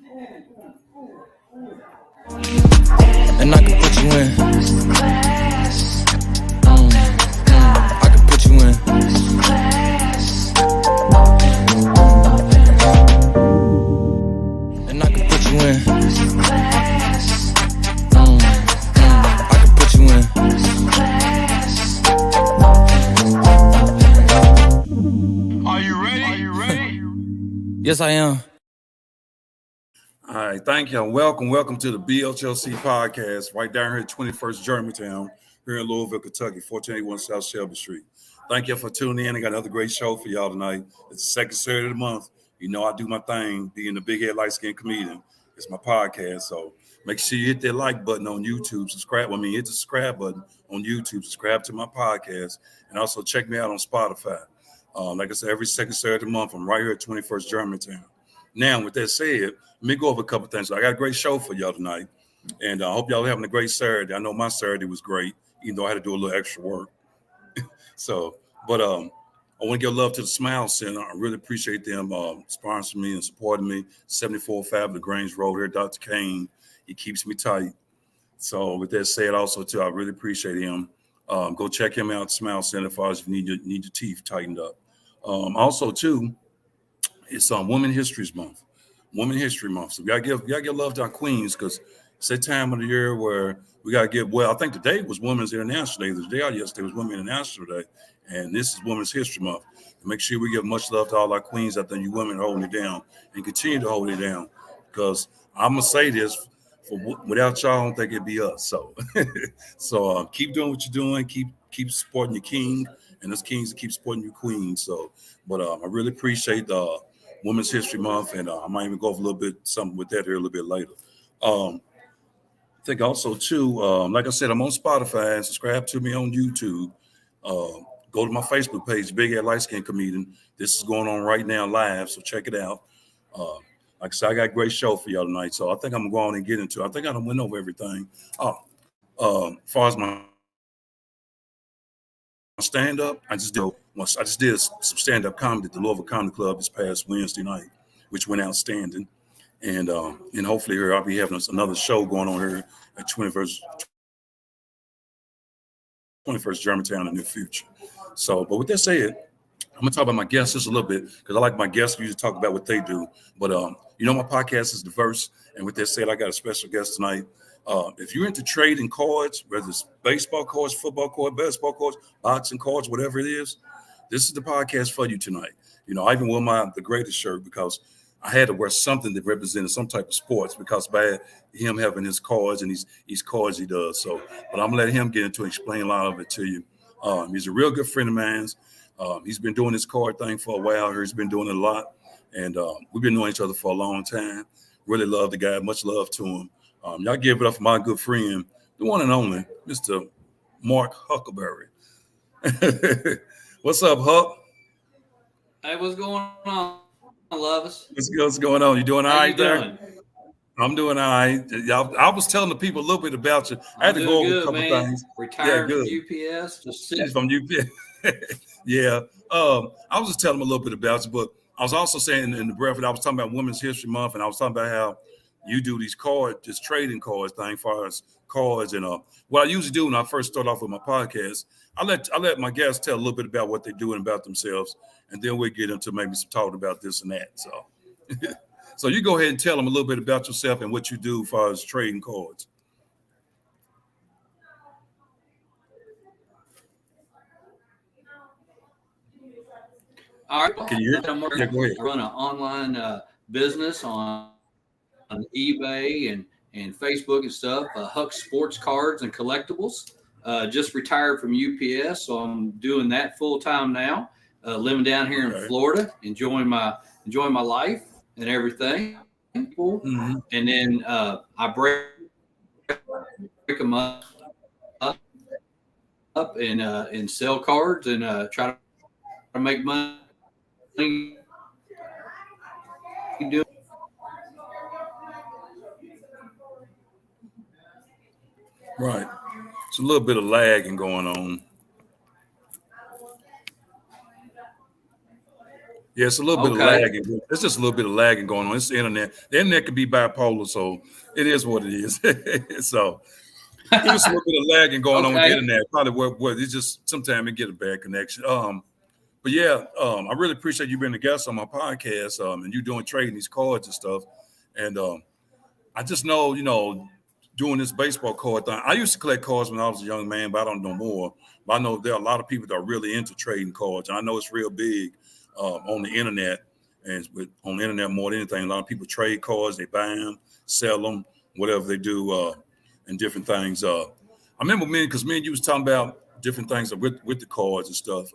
And I can put you in. I can put you in. And I can put you in. I can put you in. Are you ready? Yes, I am. All right, thank you. Welcome to the BHLC podcast right down here at 21st Germantown, here in Louisville, Kentucky, 1481 South Shelby Street. Thank you for tuning in. I got another great show for y'all tonight. It's the second Saturday of the month. You know I do my thing, being the big head light skinned comedian. It's my podcast, so make sure you hit that like button on YouTube. Hit the subscribe button on YouTube. Subscribe to my podcast, and also check me out on Spotify. Like I said, every second Saturday of the month, I'm right here at 21st Germantown. Now, with that said, let me go over a couple things. So I got a great show for y'all tonight, and I hope y'all are having a great Saturday. I know my Saturday was great, even though I had to do a little extra work. But I want to give love to the Smile Center. I really appreciate them sponsoring me and supporting me. 7405 LaGrange Road here, Dr. Kane. He keeps me tight. So with that said, also too, I really appreciate him. Go check him out, Smile Center, as far as if you need your teeth tightened up. Also too, it's Women's History Month. Women's History Month. So we gotta give love to our queens, because it's that time of the year where we gotta give. Well, I think today was Women's International Day. The day out yesterday was Women's International Day, and this is Women's History Month. And make sure we give much love to all our queens out there. You women are holding it down and continue to hold it down, because I'm gonna say this: without y'all, I don't think it'd be us. So, keep doing what you're doing. Keep supporting your king, and us kings to keep supporting your queens. So, but I really appreciate Women's History Month, and I might even go over a little bit something with that here a little bit later. I think also too, like I said, I'm on Spotify, and subscribe to me on YouTube. Go to my Facebook page, Big Head Light Skin Comedian. This is going on right now live, so check it out. Like I said, I got a great show for y'all tonight, so I think I'm going to go on and get into it. I think I done went over everything. As far as my stand-up, I just did some stand-up comedy at the Louisville Comedy Club this past Wednesday night, which went outstanding. And hopefully here I'll be having another show going on here at 21st Germantown in the future. So, but with that said, I'm gonna talk about my guests just a little bit, because I like my guests usually talk about what they do. But my podcast is diverse, and with that said, I got a special guest tonight. If you're into trading cards, whether it's baseball cards, football cards, basketball cards, boxing cards, whatever it is, this is the podcast for you tonight. I even wore the greatest shirt because I had to wear something that represented some type of sports, because by him having his cards and these cards he does. So, but I'm gonna let him get into explain a lot of it to you. He's a real good friend of mine. He's been doing this card thing for a while. He's been doing it a lot, and we've been knowing each other for a long time. Really love the guy. Much love to him. Y'all give it up for my good friend, the one and only, Mr. Mark Huckleberry. What's up, Huck? Hey, what's going on, Lovis? What's going on? You doing all right there? Doing? I'm doing all right. I was telling the people a little bit about you. I had to go over a couple things. Retired from UPS. Just from UPS. Yeah. I was just telling them a little bit about you, but I was also saying in the breath, I was talking about Women's History Month, and I was talking about how you do these just trading cards thing, as far as cards. And what I usually do when I first start off with my podcast, I let my guests tell a little bit about what they do and about themselves, and then we get into maybe some talking about this and that. So, so you go ahead and tell them a little bit about yourself and what you do as far as trading cards. all right. Can you hear? Yeah, go ahead. I run an online business on eBay and Facebook and stuff. Huck Sports Cards and Collectibles. Just retired from UPS, so I'm doing that full time now. Living down here in Florida, enjoying my life and everything. Mm-hmm. And then I break them up and sell cards and try to make money. Right. It's a little bit of lagging going on. Yeah, it's a little bit of Okay. lagging. It's just a little bit of lagging going on. It's the internet. The internet can be bipolar, so it is what it is. So it's a little bit of lagging going on with the Okay. internet. Probably what it's just sometimes it get a bad connection. But yeah, I really appreciate you being a guest on my podcast, and you doing trading these cards and stuff. And I just know, doing this baseball card thing. I used to collect cards when I was a young man, but I don't know more. But I know there are a lot of people that are really into trading cards, and I know it's real big on the internet. And on the internet more than anything, a lot of people trade cards. They buy them, sell them, whatever they do, and different things. I remember because me and you was talking about different things with the cards and stuff.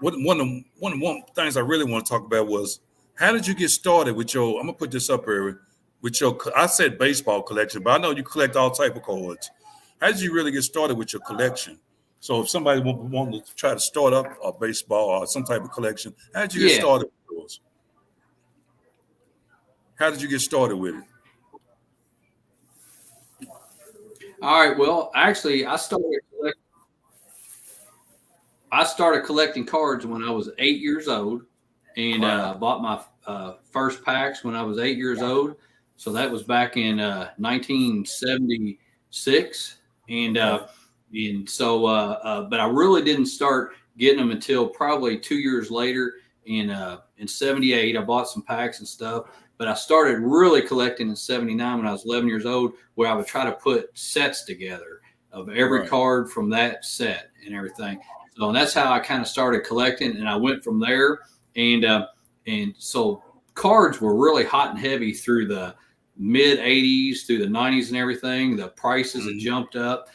One of the things I really want to talk about was how did you get started with your? I'm gonna put this up here with your. I said baseball collection, but I know you collect all type of cards. How did you really get started with your collection? So if somebody wanted to try to start up a baseball or some type of collection, how did you get Yeah. started with yours? How did you get started with it? All right. Well, actually, I started collecting cards when I was 8 years old, and Wow. bought my first packs when I was 8 years old. So that was back in 1976, and but I really didn't start getting them until probably 2 years later. In '78, I bought some packs and stuff, but I started really collecting in '79 when I was 11 years old, where I would try to put sets together of every Right. card from that set and everything. So and that's how I kind of started collecting, and I went from there. And so cards were really hot and heavy through the mid '80s, through the '90s, and everything. The prices had jumped up.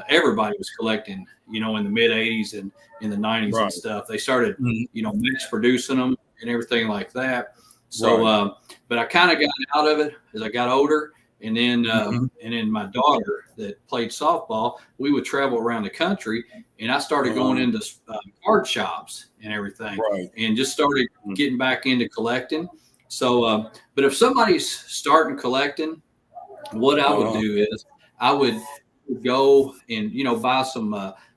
Everybody was collecting, in the mid '80s and in the '90s Right. and stuff. They started, Mhm. mass producing them and everything like that. So, Right. but I kind of got out of it as I got older. And then, Mhm. my daughter that played softball, we would travel around the country, and I started going into card shops and everything, Right. and just started Mhm. getting back into collecting. So, but if somebody's starting collecting, what I would do is I would go and buy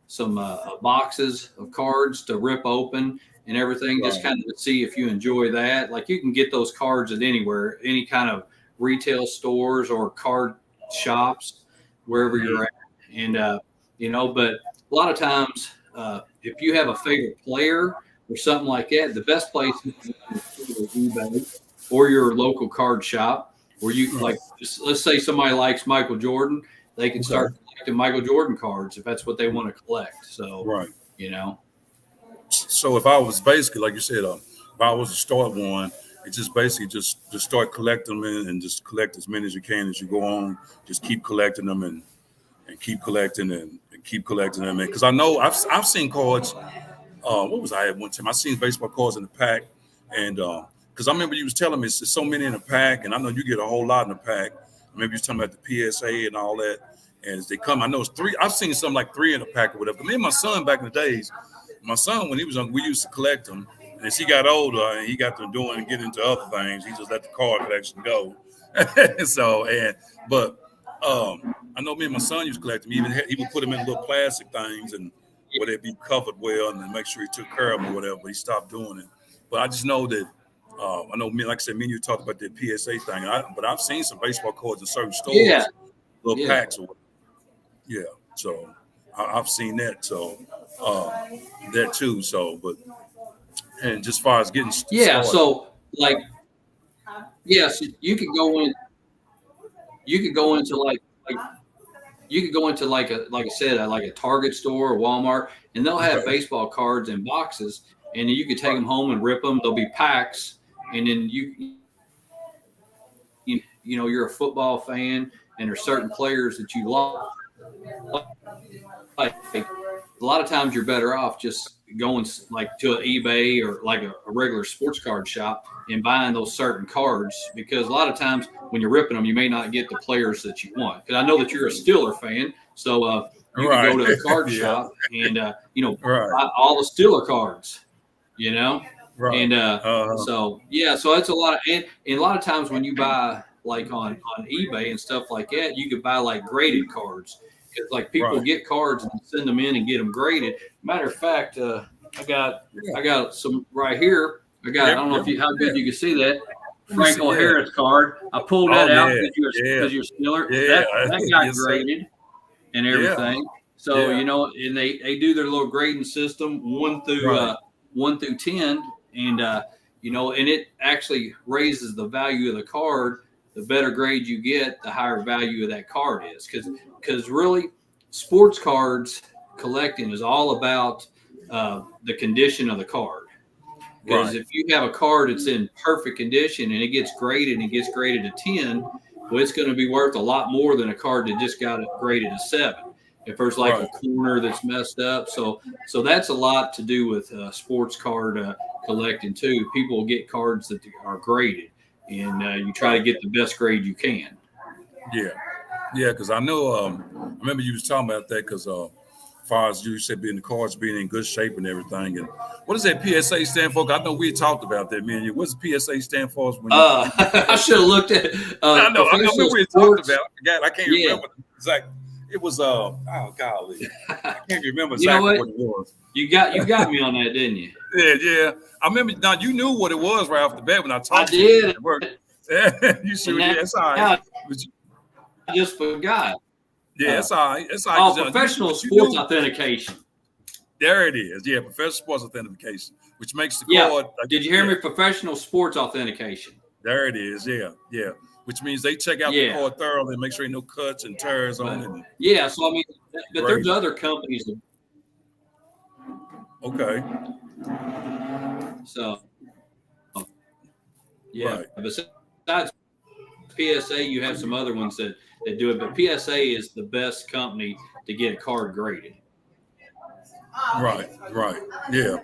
some boxes of cards to rip open and everything, just Right. kind of to see if you enjoy that. Like you can get those cards at anywhere, any kind of retail stores or card shops, wherever Mhm. you're at. And but a lot of times, if you have a favorite player or something like that, the best place is eBay or your local card shop, where you Right. let's say somebody likes Michael Jordan, they can Okay. start collecting Michael Jordan cards if that's what they want to collect. So, Right. you know, So if I was basically, like you said, if I was to start one, it's just basically just start collecting them and just collect as many as you can as you go on. Just keep collecting them and keep collecting and keep collecting them. Because I know I've seen cards. What was I at one time? I seen baseball cards in the pack, and because I remember you was telling me it's so many in the pack, and I know you get a whole lot in the pack. Maybe you was talking about the PSA and all that. And as they come, I know it's three. I've seen something like three in a pack or whatever. But me and my son back in the days, my son when he was young, we used to collect them. And as he got older and he got to doing and get into other things, he just let the card collection go. But I know me and my son used to collect them. He would put them in little plastic things and where they'd be covered well and then make sure he took care of them or whatever. But he stopped doing it. But I just know that I know me, like I said, me and you talked about the PSA thing. But I've seen some baseball cards in certain yeah, stores, little yeah, packs or whatever. Yeah, so I've seen that. So that too. So, but and just as far as getting yeah. started, So, like, yes, you could go in. You could go into like you could go into like I said, like a Target store or Walmart, and they'll have okay, baseball cards in boxes, and then you could take right, them home and rip them. There'll be packs, and then you're a football fan, and there's certain players that you like. A lot of times you're better off just going like to an eBay or like a regular sports card shop and buying those certain cards, because a lot of times when you're ripping them, you may not get the players that you want. Because I know that you're a Steeler fan, so you could right, go to a card yeah, shop and right, buy all the Steeler cards, you know, right, and uh, so yeah, so it's a lot of and a lot of times when you buy like on eBay and stuff like that, you could buy like graded cards. Because like people right, get cards and send them in and get them graded. Matter of fact, I got yeah, some right here. I don't know if how good you can see that. Let me see, Franco Harris card. I pulled that out because you're Steeler. Yeah. That got Yes, sir. graded and everything. So and they do their little grading system 1 through 10, and and it actually raises the value of the card. The better grade you get, the higher value of that card is. Because really, sports cards collecting is all about the condition of the card. Because if you have a card that's in perfect condition and it gets graded a 10, well, it's going to be worth a lot more than a card that just got it graded a 7. If there's like a corner that's messed up, so that's a lot to do with sports card collecting too. People will get cards that are graded, and you try to get the best grade you can. Yeah, because I know. I remember you was talking about that because, as far as you said, being the cards being in good shape and everything. And what does that PSA stand for? I know we talked about that, man. What's the PSA stand for? When I should have looked at. I know we talked about. I can't remember exactly. It was golly, I can't remember exactly what it was. You got me on that, didn't you? Yeah. I remember. Now you knew what it was right off the bat when I talked. I did. You should. That's all right. I just forgot. Yeah, it's all right. It's all right. Professional sports authentication. There it is. Yeah, professional sports authentication, which makes the card. Did you hear me? Professional sports authentication. There it is. Yeah. Which means they check out the card thoroughly and make sure ain't no cuts and tears on it. Yeah, so I mean, but there's other companies. Okay. So, besides PSA, you have some other ones that do it, but PSA is the best company to get a card graded. Right. Yeah.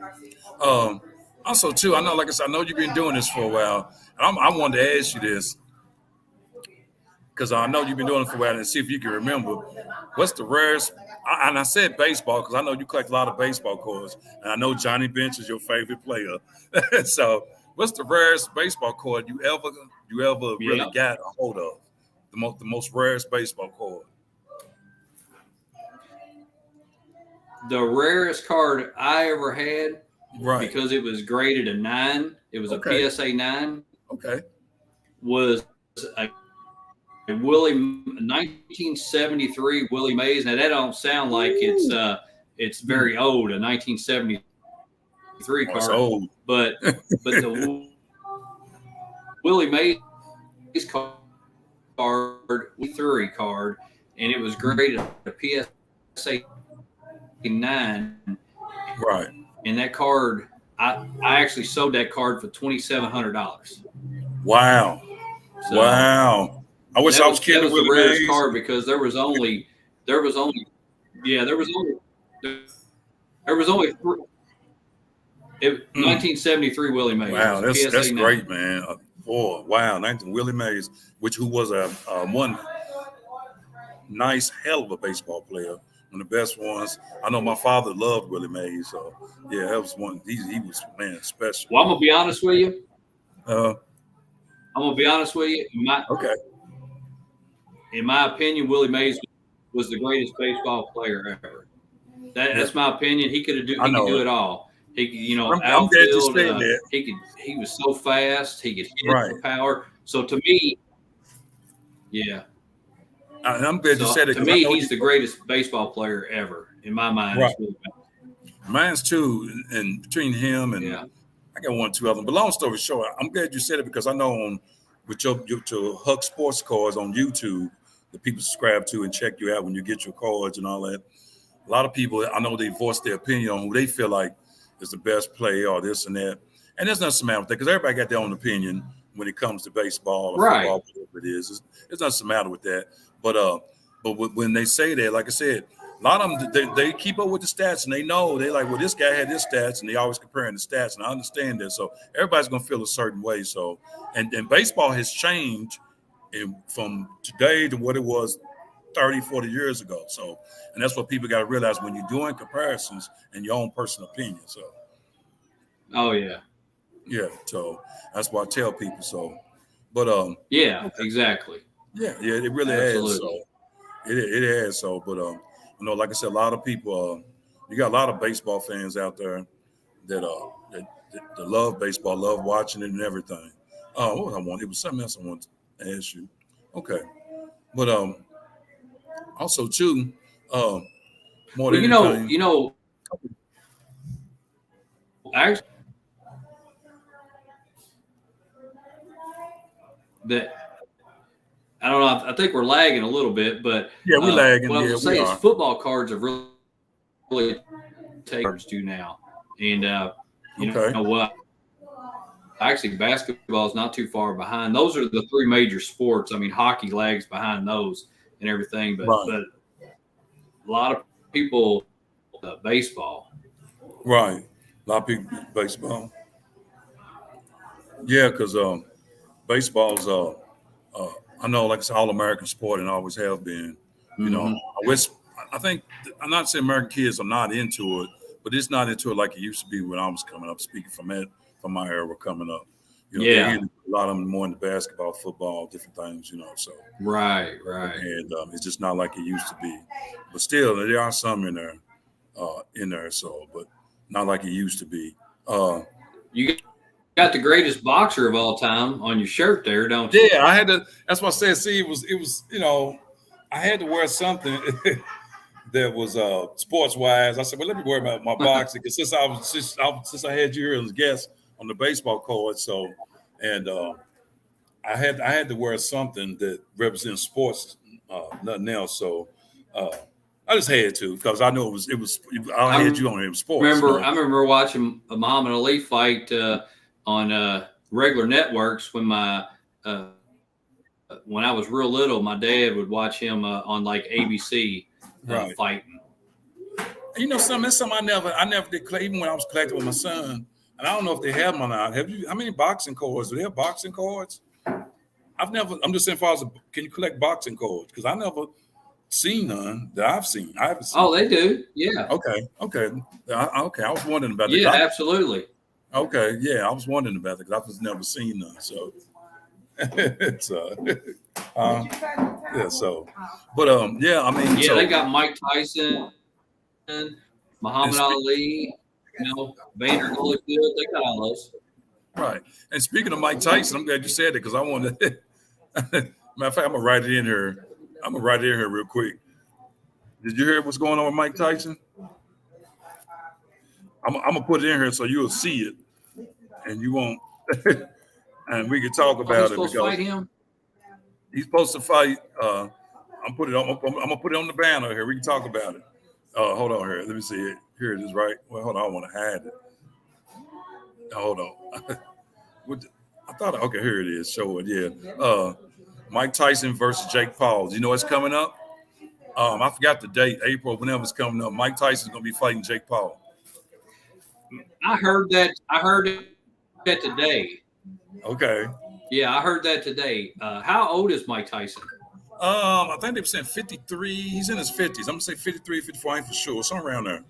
Also, too, I know, like I said, I know you've been doing this for a while. And I wanted to ask you this because I know you've been doing it for a while and see if you can remember. What's the rarest? And I said baseball because I know you collect a lot of baseball cards, and I know Johnny Bench is your favorite player. So, what's the rarest baseball card you ever really got a hold of? The most rarest baseball card. The rarest card I ever had, because it was graded a 9. It was a PSA 9. Okay. Was a 1973 Willie Mays. Now that don't sound like it's very old, a 1973 card. It's old. But the Willie Mays card, 3 card, and it was graded a PSA 9. Right. And that card, I actually sold that card for $2,700. Wow. So wow. I wish I was kidding with the rarest card because there was only 3. There was only 3. 1973 Willie Mays. Wow, that's great, man. Boy, wow, Willie Mays, who was a one nice hell of a baseball player, one of the best ones. I know my father loved Willie Mays, so yeah, that was one. He was, man, special. Well, I'm gonna be honest with you. Okay. In my opinion, Willie Mays was the greatest baseball player ever. That's my opinion. He could do it all. He could, outfield. He was so fast. He could hit for power. So to me, I'm glad you said it. To me, he's the greatest baseball player ever in my mind. Right. Mine's too, and between him and I got 1 or 2 other. But long story short, I'm glad you said it because I know with your Huck Sports cards on YouTube that people subscribe to and check you out when you get your cards and all that. A lot of people, I know they voice their opinion on who they feel like is the best player or this and that. And there's nothing matter with that because everybody got their own opinion when it comes to baseball or football, whatever it is. There's nothing matter with that. But when they say that, like I said, a lot of them, they keep up with the stats and they know they like, well, this guy had this stats and they always comparing the stats. And I understand that. So everybody's going to feel a certain way. So, and baseball has changed from today to what it was 30, 40 years ago. So, and that's what people got to realize when you're doing comparisons and your own personal opinion. So, yeah. So that's what I tell people. So, but exactly. Yeah, it really has. So, it has. So, but like I said, a lot of people. You got a lot of baseball fans out there that to love baseball, love watching it and everything. What was I want? It was something else I wanted to ask you. Okay, but also too, more Well, than anything, actually, that I don't know. I think we're lagging a little bit, but yeah, we're lagging. what I was Yeah, going to we say is are. football cards have really taken to now, and you Okay. know what? Actually, basketball is not too far behind. Those are the three major sports. I mean, hockey lags behind those and everything, but Right. but a lot of people baseball. Right. A lot of people baseball. Yeah, because baseball's I know like it's an all American sport and always have been. You know, I think I'm not saying American kids are not into it, but it's not into it like it used to be when I was coming up. Speaking from my era coming up, you know, Yeah. a lot of them more into basketball, football, different things. You know, so Right. and it's just not like it used to be. But still, there are some in there. So, but not like it used to be. You got the greatest boxer of all time on your shirt there, don't you? Yeah, I had to. That's what I said. See, it was. You know, I had to wear something that was sports wise. I said, well, let me wear my boxing because since I had you here as a guest on the baseball court, so and I had to wear something that represents sports, nothing else. So I just had to because I know it was. I had you on it was sports. You know? I remember watching a Muhammad Ali fight on regular networks when when I was real little. My dad would watch him on like ABC Right. fighting. You know, something. That's something I never did. Even when I was collecting with my son, and I don't know if they have them or not. Have you? How many boxing cards? Do they have boxing cards? I've never. I'm just saying, can you collect boxing cards? Because I never seen none that I've seen. I haven't seen. Oh, they do. Yeah. Okay. Okay. I was wondering about that. Yeah, absolutely. Okay. Yeah, I was wondering about it because I was never seen none. So it's yeah. So, but yeah. I mean, Yeah, so, they got Mike Tyson, Muhammad Ali, Vander Holyfield. They got all those. Right. And speaking of Mike Tyson, I'm glad you said that because I wanted to. Matter of fact, I'm gonna write it in here. I'm gonna write it in here real quick. Did you hear what's going on with Mike Tyson? I'm gonna put it in here so you'll see it, and you won't. And we can talk about it because to fight him. He's supposed to fight. I'm gonna put it on the banner here. We can talk about it. Hold on here. Let me see it. Here it is. Right. Well, hold on. I want to hide it. Hold on. I thought. Okay, here it is. Show it. Yeah. Mike Tyson versus Jake Paul. Do you know what's coming up? I forgot the date. April. Whenever it's coming up. Mike Tyson's gonna be fighting Jake Paul. I heard that today. Okay. Yeah, I heard that today. How old is Mike Tyson? I think they were saying 53. He's in his 50s. I'm gonna say 53, 54. I ain't for sure. Somewhere around there.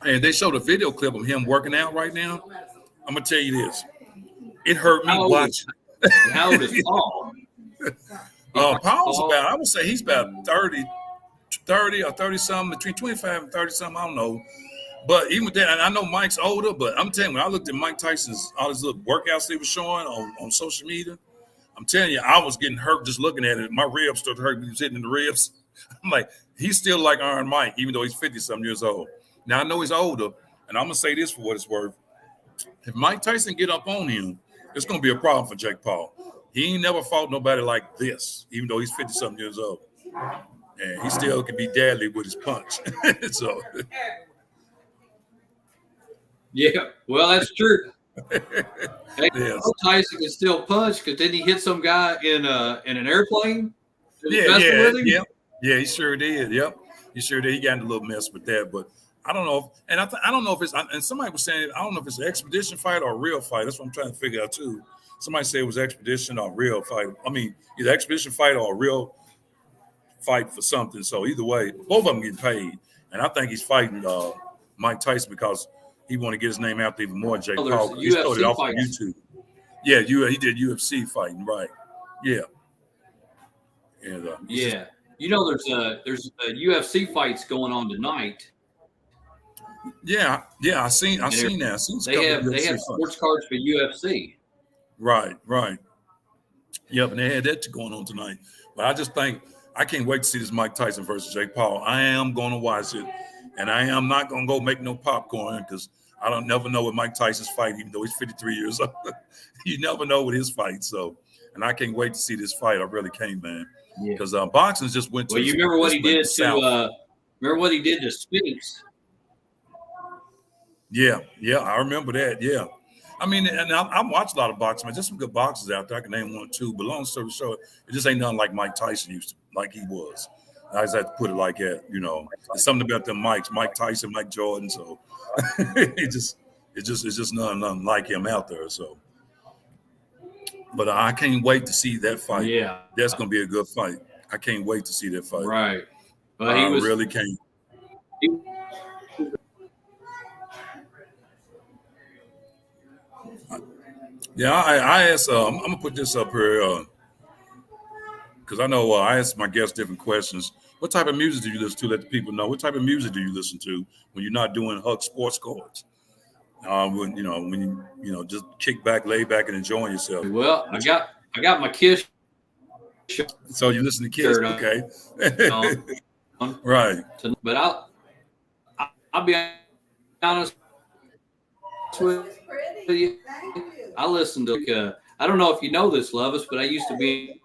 And they showed a video clip of him working out right now. I'm gonna tell you this. It hurt me watching. How old is Paul? Paul's about, I would say he's about 30 or 30 something, between 25 and 30 something. I don't know. But even with that, and I know Mike's older, but I'm telling you, when I looked at Mike Tyson's all his little workouts they were showing on social media, I'm telling you, I was getting hurt just looking at it. My ribs started hurting. He was hitting in the ribs. I'm like, he's still like Iron Mike, even though he's 50-something years old. Now, I know he's older, and I'm going to say this for what it's worth. If Mike Tyson get up on him, it's going to be a problem for Jake Paul. He ain't never fought nobody like this, even though he's 50-something years old. And he still can be deadly with his punch. So... Yeah, well, that's true. Yes. Tyson can still punch because didn't he hit some guy in an airplane? Yeah, he sure did. Yep, he sure did. He got in a little mess with that, but I don't know. I don't know if it's. And somebody was saying I don't know if it's an expedition fight or a real fight. That's what I'm trying to figure out too. Somebody said it was expedition or real fight. I mean, either expedition fight or a real fight for something. So either way, both of them getting paid, and I think he's fighting Mike Tyson because he want to get his name out there even more. Jake Paul. He started off on YouTube. Yeah, he did UFC fighting, right? Yeah. And yeah, there's UFC fights going on tonight. Yeah, I seen that. I seen a couple of They UFC have fights. sports cards for UFC. Right. Yep, and they had that going on tonight. But I just think I can't wait to see this Mike Tyson versus Jake Paul. I am going to watch it, and I am not going to go make no popcorn because I don't never know what Mike Tyson's fight, even though he's 53 years old. You never know with his fight. So, and I can't wait to see this fight. I really can't, man. Yeah. Because boxing just went to Well, you remember what he did south. remember what he did to Spinks? Yeah, I remember that. Yeah. I mean, and I watch a lot of boxing, man. There's some good boxers out there. I can name one or two, but long story short, it just ain't nothing like Mike Tyson used to, like he was. I just have to put it like that, you know. There's something about them Mike Tyson, Mike Jordan. So it's just nothing like him out there. So, but I can't wait to see that fight. Yeah, That's gonna be a good fight. I can't wait to see that fight. right. But I really can't. Yeah, I asked. I'm gonna put this up here because I know I asked my guests different questions. What type of music do you listen to? Let the people know. What type of music do you listen to when you're not doing Hug Sports Cards? When you just kick back, lay back, and enjoying yourself. Well, I got my Kiss. So you listen to Kiss, okay? Right. But I'll be honest with you. I listen to. I don't know if you know this, Lovis, but I used to be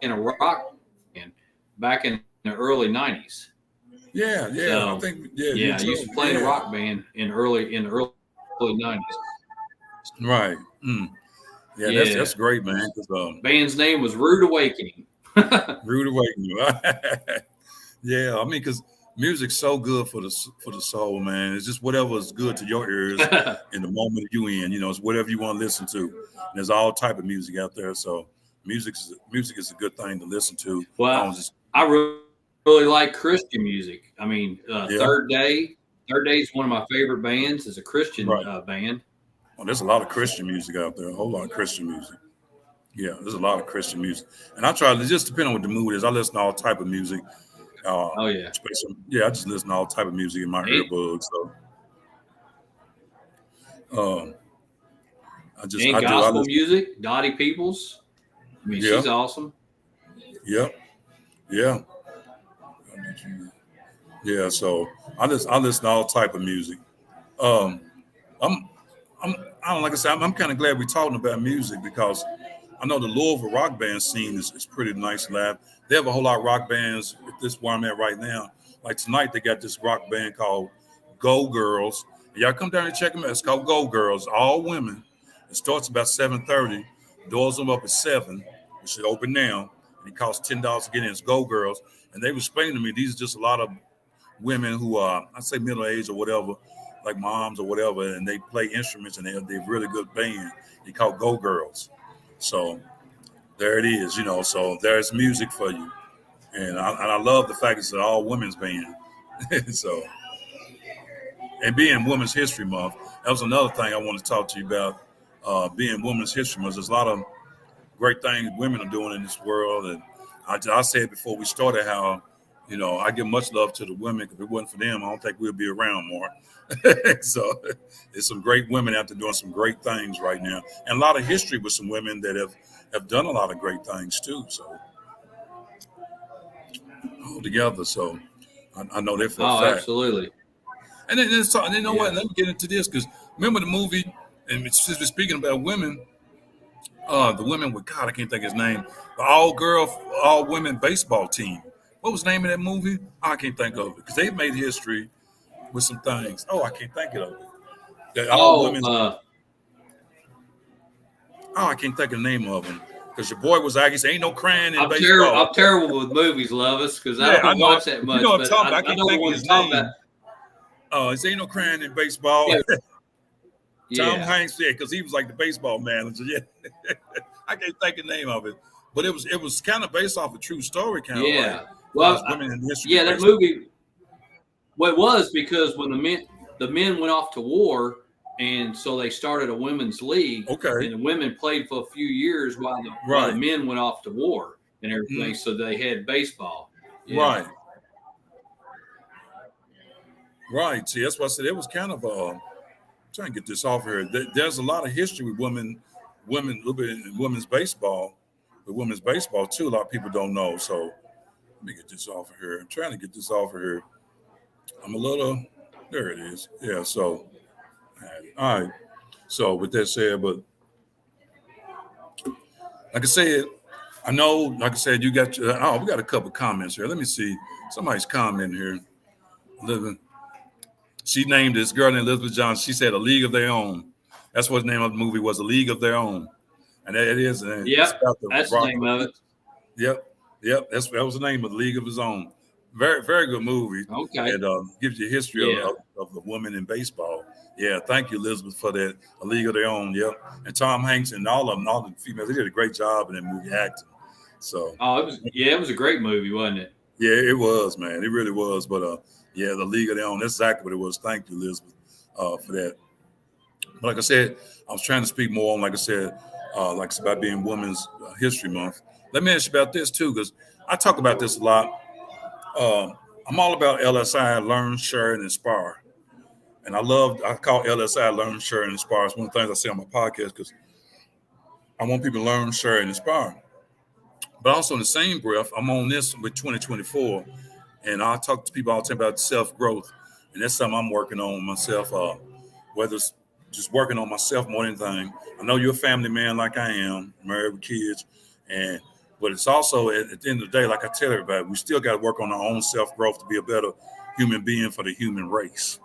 in a rock band back in the early '90s. Yeah. So, I think I used to play in a rock band in the early '90s. Right. Yeah, that's great, man. Band's name was Rude Awakening. Rude Awakening. Yeah, I mean, because music's so good for the soul, man. It's just whatever is good to your ears in the moment you in. You know, it's whatever you want to listen to. And there's all type of music out there, so music is a good thing to listen to. Well, I really like Christian music. I mean, Third Day is one of my favorite bands. It's a Christian band. Well, there's a lot of Christian music out there. A whole lot of Christian music. Yeah, there's a lot of Christian music, and I try to just depend on what the mood is. I listen to all type of music. I just listen to all type of music in my earbuds. So, gospel music. Dottie Peoples. I mean, she's awesome. Yep. Yeah. Yeah. So I listen to all type of music. Like I said, I'm kind of glad we're talking about music because I know the Louisville rock band scene is pretty nice and live. They have a whole lot of rock bands at this where I'm at right now. Like tonight, they got this rock band called Go Girls. Y'all come down and check them out. It's called Go Girls, all women. It starts about 7:30. Doors them up at 7. It should open now. And it costs $10 to get in. It's Go Girls. And they were explaining to me these are just a lot of women who are, I'd say middle age or whatever, like moms or whatever, and they play instruments and they're a really good band. They call Go Girls. So there it is, you know. So there's music for you, and I love the fact it's an all women's band. So, and being Women's History Month, that was another thing I want to talk to you about. Being Women's History Month, there's a lot of great things women are doing in this world, and I said before we started how, you know, I give much love to the women because if it wasn't for them, I don't think we'd be around more. So there's some great women out there doing some great things right now, and a lot of history with some women that have done a lot of great things too. So all together, so I know that for a fact. Absolutely. And then you know what? Let me get into this because remember the movie, and since we're speaking about women, the women with God, I can't think of his name, the all women baseball team. What was the name of that movie? I can't think of it because they made history with some things. I can't think of it. I can't think of the name of them because your boy was like, "Ain't no crying in baseball." I'm terrible with movies, Lovis, because I don't watch that much. You know what I'm talking about? I can't think of his name. It ain't no crying in baseball. Yeah. Tom Hanks, because he was like the baseball manager. Yeah, I can't think of the name of it, but it was kind of based off a true story, kind of. Yeah. Like, well, women in history. That movie. Well, it was because when the men went off to war, and so they started a women's league. Okay. And the women played for a few years while the men went off to war and everything. Mm-hmm. So they had baseball. Yeah. Right. See, that's what I said. It was kind of trying to get this off here. There's a lot of history with a little bit in women's baseball, with women's baseball too. A lot of people don't know. So let me get this off of here. I'm trying to get this off of here. I'm a little. There it is. Yeah. So, all right. So with that said, but like I said, I know. Like I said, you got. We got a couple comments here. Let me see. Somebody's commenting here. Living. She named this girl named Elizabeth Johnson. She said A League of Their Own. That's what the name of the movie was, A League of Their Own. And that it is. And Yep, it's about that's the name of it. Yep. That was the name of the League of His Own. Very, very good movie. Okay. It gives you a history of the women in baseball. Yeah, thank you, Elizabeth, for that. A League of Their Own. Yep. And Tom Hanks and all the females, they did a great job in that movie acting. So. It was a great movie, wasn't it? Yeah, it was, man. It really was. But yeah, the League of Their Own. That's exactly what it was. Thank you, Elizabeth, for that. But like I said, I was trying to speak more on, like I said, about being Women's History Month. Let me ask you about this too, because I talk about this a lot. I'm all about LSI, Learn, Share, and Inspire. And I call LSI Learn, Share, and Inspire. It's one of the things I say on my podcast because I want people to learn, share, and inspire. But also in the same breath, I'm on this with 2024. And I talk to people all the time about self-growth. And that's something I'm working on myself, whether it's just working on myself more than anything. I know you're a family man like I am, married with kids. But it's also, at the end of the day, like I tell everybody, we still got to work on our own self-growth to be a better human being for the human race.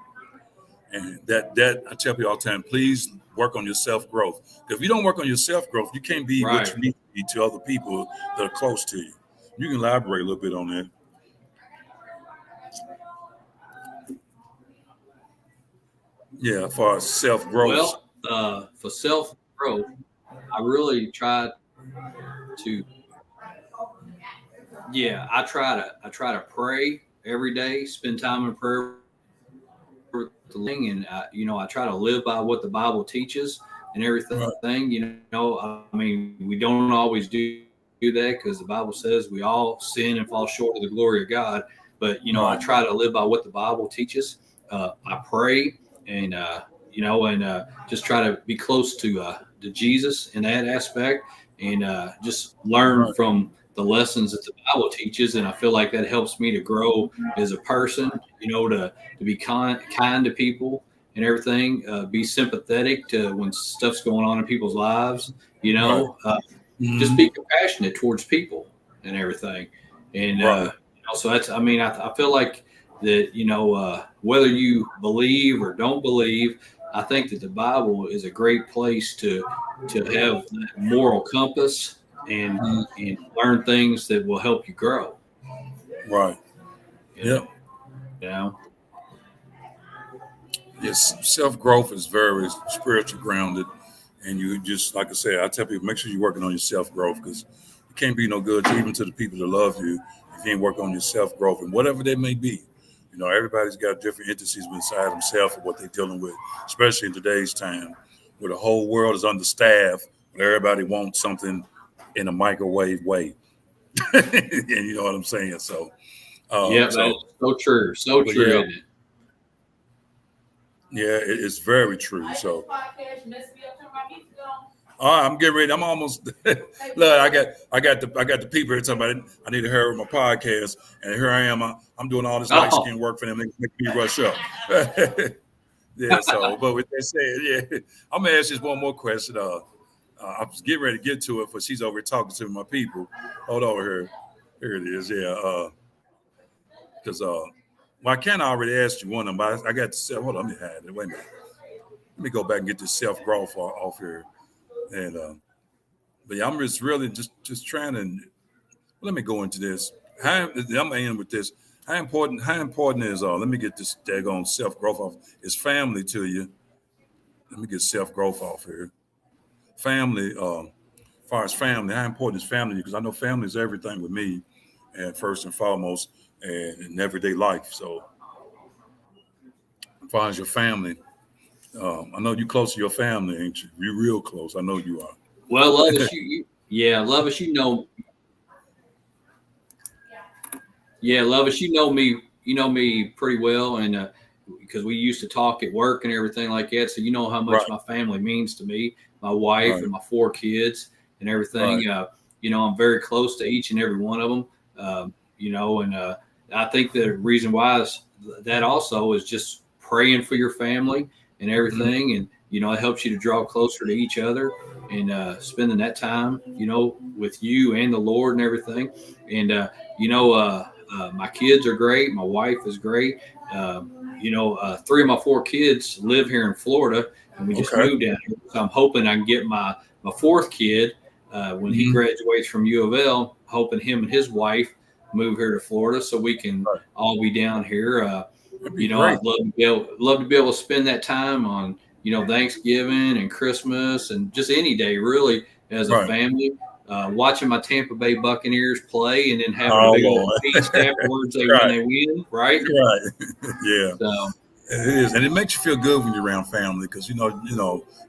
And that I tell people all the time, please work on your self-growth. Because if you don't work on your self-growth, you can't be what you need to be to other people that are close to you. You can elaborate a little bit on that. Yeah, as far as self-growth. Well, for self-growth, I really try to. Yeah, I try to pray every day, spend time in prayer with the thing, and I try to live by what the Bible teaches and everything. Right. I mean, we don't always do that because the Bible says we all sin and fall short of the glory of God. But I try to live by what the Bible teaches. I pray. And just try to be close to Jesus in that aspect, and just learn from the lessons that the Bible teaches. And I feel like that helps me to grow as a person. To be kind to people and everything. Be sympathetic to when stuff's going on in people's lives. Just be compassionate towards people and everything. And so that's. I mean, I feel like that, whether you believe or don't believe, I think that the Bible is a great place to have that moral compass and learn things that will help you grow. Right. Yeah. Yes, self-growth is very spiritual grounded. And you just, like I said, I tell people, make sure you're working on your self-growth because you can't be no good even to the people that love you if you ain't working on your self-growth and whatever they may be. Everybody's got different entities inside themselves and what they're dealing with, especially in today's time where the whole world is understaffed, but everybody wants something in a microwave way. And you know what I'm saying? So, that's so true. So true. Yeah, isn't it? Yeah, it's very true. So, I'm getting ready. I'm almost. Look, I got the people here talking about I need to hurry with my podcast, and here I am. I'm doing all this light skin work for them. They make me rush up. Yeah. So, but with that said, yeah, I'm gonna ask just one more question. I was getting ready to get to it, but she's over here talking to my people. Hold over here. Here it is. Yeah. Because I kind of already asked you one of them, but I got to say, hold on, let me hide it. Wait a minute. Let me go back and get this self-growth off here. And but yeah, I'm just really just trying to. Let me go into this. I'm gonna end with this. How important is let me get this daggone self-growth off. Is family to you? Let me get self-growth off here. Family, as far as family, how important is family? Because I know family is everything with me, and first and foremost, and in everyday life. So, as far as your family, I know you're close to your family, ain't you? You're real close. I know you are. Well, Lovis, Lovis, Lovis, you know me pretty well, and because we used to talk at work and everything like that. So you know how much Right. my family means to me, my wife Right. and my 4 kids and everything. Right. You know, I'm very close to each and every one of them. You know, and I think the reason why is that also is just praying for your family and everything, and you know, it helps you to draw closer to each other and spending that time, you know, with you and the Lord and everything. And you know, my kids are great. My wife is great. You know, 3 of my 4 kids live here in Florida, and we just Okay. moved down here. So I'm hoping I can get my 4th kid when he graduates from U of L. Hoping him and his wife move here to Florida so we can Right. all be down here. That'd be You know, great. I'd love to be able to spend that time on, you know, Thanksgiving and Christmas and just any day really as a Right. family. Watching my Tampa Bay Buccaneers play and then having Oh, a big old Lord. feast afterwards when Right. they win, right? Right. Yeah. So It is, and it makes you feel good when you're around family because you know,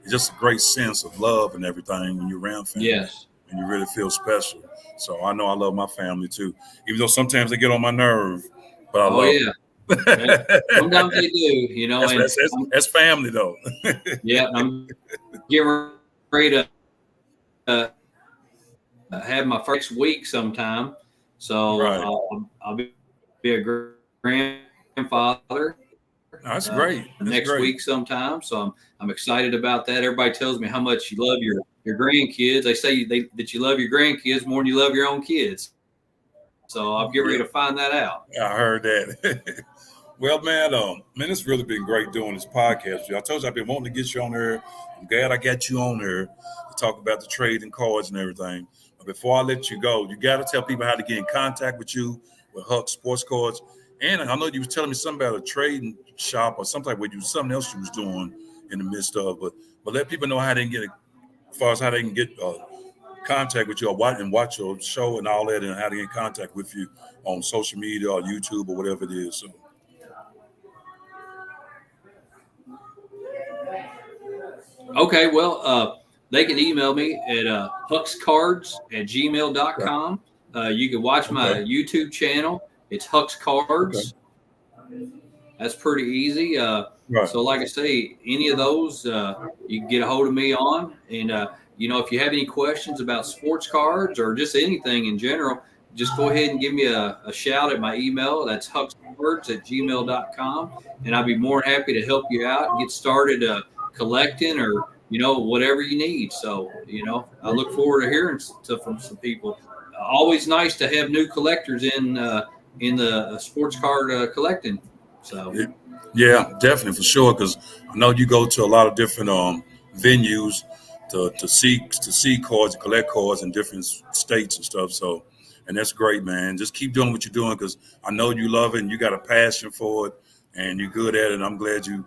it's just a great sense of love and everything when you're around family, yes, and you really feel special. So I know I love my family too, even though sometimes they get on my nerve, but I oh love yeah, yeah. them. Sometimes they do, you know, that's, and that's, that's, that's family though. yeah, I'm getting ready to have my first week sometime, so Right. I'll be a grandfather That's great. That's next great. week sometime. So I'm excited about that. Everybody tells me how much you love your grandkids. They say that you love your grandkids more than you love your own kids. So I'll get ready Yeah, to find that out. I heard that. Well, man, it's really been great doing this podcast. I told you I've been wanting to get you on there. I'm glad I got you on here to talk about the trading cards and everything. But before I let you go, you got to tell people how to get in contact with you with Huck Sports Cards. And I know you was telling me something about a trading shop or something where you something else you was doing in the midst of. But let people know how they can get, as far as how they can get contact with you or watch your show and all that, and how to get in contact with you on social media or YouTube or whatever it is. So. Okay, well, they can email me at huxcards@gmail.com. You can watch my Okay. YouTube channel. It's Hux Okay. Cards. That's pretty easy. Right. So, like I say, any of those you can get a hold of me on. And, you know, if you have any questions about sports cards or just anything in general, just go ahead and give me a shout at my email. That's huxcards@gmail.com. And I'd be more than happy to help you out and get started collecting or, you know, whatever you need. So, you know, I look forward to hearing from some people. Always nice to have new collectors in the sports card collecting. So. Yeah, definitely for sure. Because I know you go to a lot of different venues to see cards and collect cards in different states and stuff. So, and that's great, man. Just keep doing what you're doing because I know you love it and you got a passion for it and you're good at it. And I'm glad you're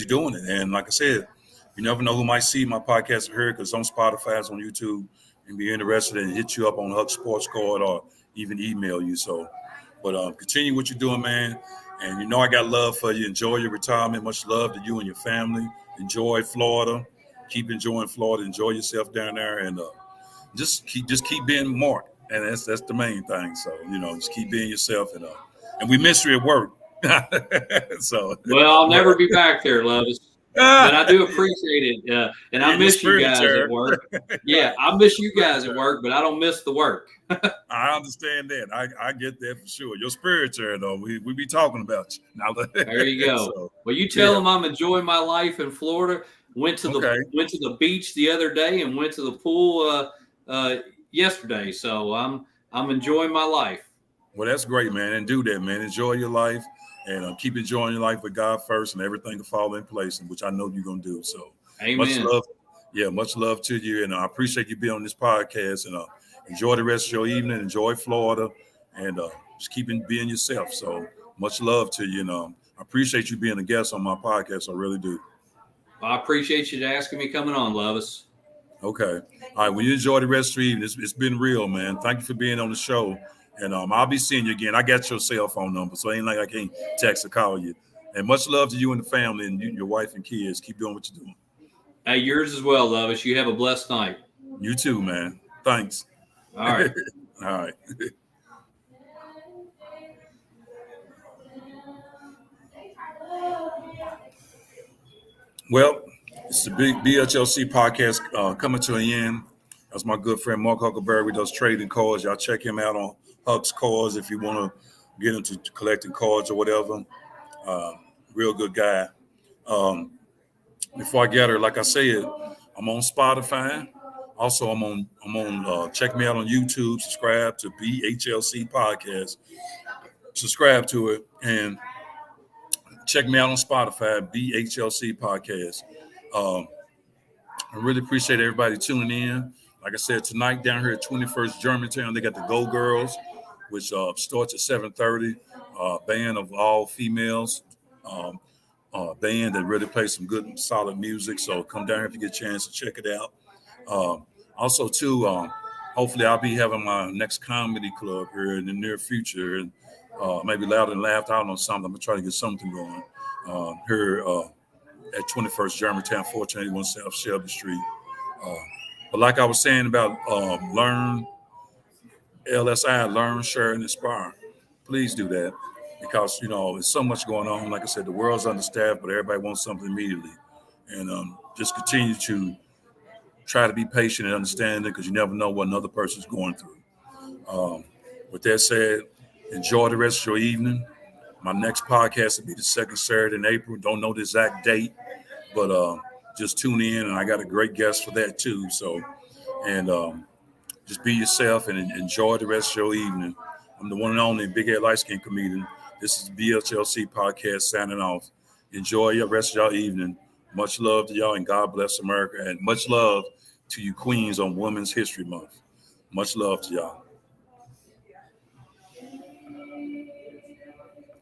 doing it. And like I said, you never know who might see my podcast or hear it because on Spotify, it's on YouTube, and be interested and hit you up on Huck Sports Card or even email you. So, but continue what you're doing, man. And you know I got love for you. Enjoy your retirement. Much love to you and your family. Enjoy Florida. Keep enjoying Florida. Enjoy yourself down there, and just keep being Mark. And that's the main thing. So just keep being yourself, and we miss you at work. So, Well, I'll but never be back there, Lovis. But I do appreciate it, and I your miss you spirit, guys at work. Yeah, right. I miss you guys at work, but I don't miss the work. I understand that. I get that for sure. Your spirit's there, though. We be talking about you now. There you go. So, Well, you tell yeah. them I'm enjoying my life in Florida. Went to Okay. the beach the other day and went to the pool yesterday. So I'm enjoying my life. Well, that's great, man. And do that, man. Enjoy your life and keep enjoying your life with God first, and everything will fall in place, and which I know you're going to do. So much Amen. love. Yeah, much love to you. And I appreciate you being on this podcast. And enjoy the rest of your evening. Enjoy Florida. And just keep being yourself. So much love to you. And I appreciate you being a guest on my podcast. I really do. Well, I appreciate you asking me coming on, Lovis. Okay. All right. Well, you enjoy the rest of your evening. It's been real, man. Thank you for being on the show. And I'll be seeing you again. I got your cell phone number, so it ain't like I can't text or call you. And much love to you and the family and your wife and kids. Keep doing what you're doing. Hey, yours as well, Lovis. You have a blessed night. You too, man. Thanks. All right. All right. Well, it's the big BHLC podcast coming to an end. That's my good friend Mark Huckleberry. He does trading cards. Y'all check him out on Huck's Cards if you want to get into collecting cards or whatever. Real good guy. Before I get her, like I said, I'm on Spotify. Also, I'm on. Check me out on YouTube. Subscribe to BHLC Podcast. Subscribe to it and check me out on Spotify. BHLC Podcast. I really appreciate everybody tuning in. Like I said, tonight down here at 21st Germantown, they got the Go Girls, which starts at 7:30. Band of all females. Band that really plays some good, solid music. So come down here if you get a chance to check it out. Also, too, hopefully I'll be having my next comedy club here in the near future, and maybe Loud and Laughed. I don't know, something. I'm gonna try to get something going here at 21st Germantown, 1481 South Shelby Street. But like I was saying about learn, LSI, learn, share, and inspire. Please do that. Because, there's so much going on. Like I said, the world's understaffed, but everybody wants something immediately. And just continue to try to be patient and understanding because you never know what another person's going through. With that said, enjoy the rest of your evening. My next podcast will be the second Saturday in April. Don't know the exact date, but just tune in. And I got a great guest for that too. So, and just be yourself and enjoy the rest of your evening. I'm the one and only Big Head Light Skin comedian. This is the BHLC podcast signing off. Enjoy your rest of your evening. Much love to y'all and God bless America. And much love to you queens on Women's History Month. Much love to y'all.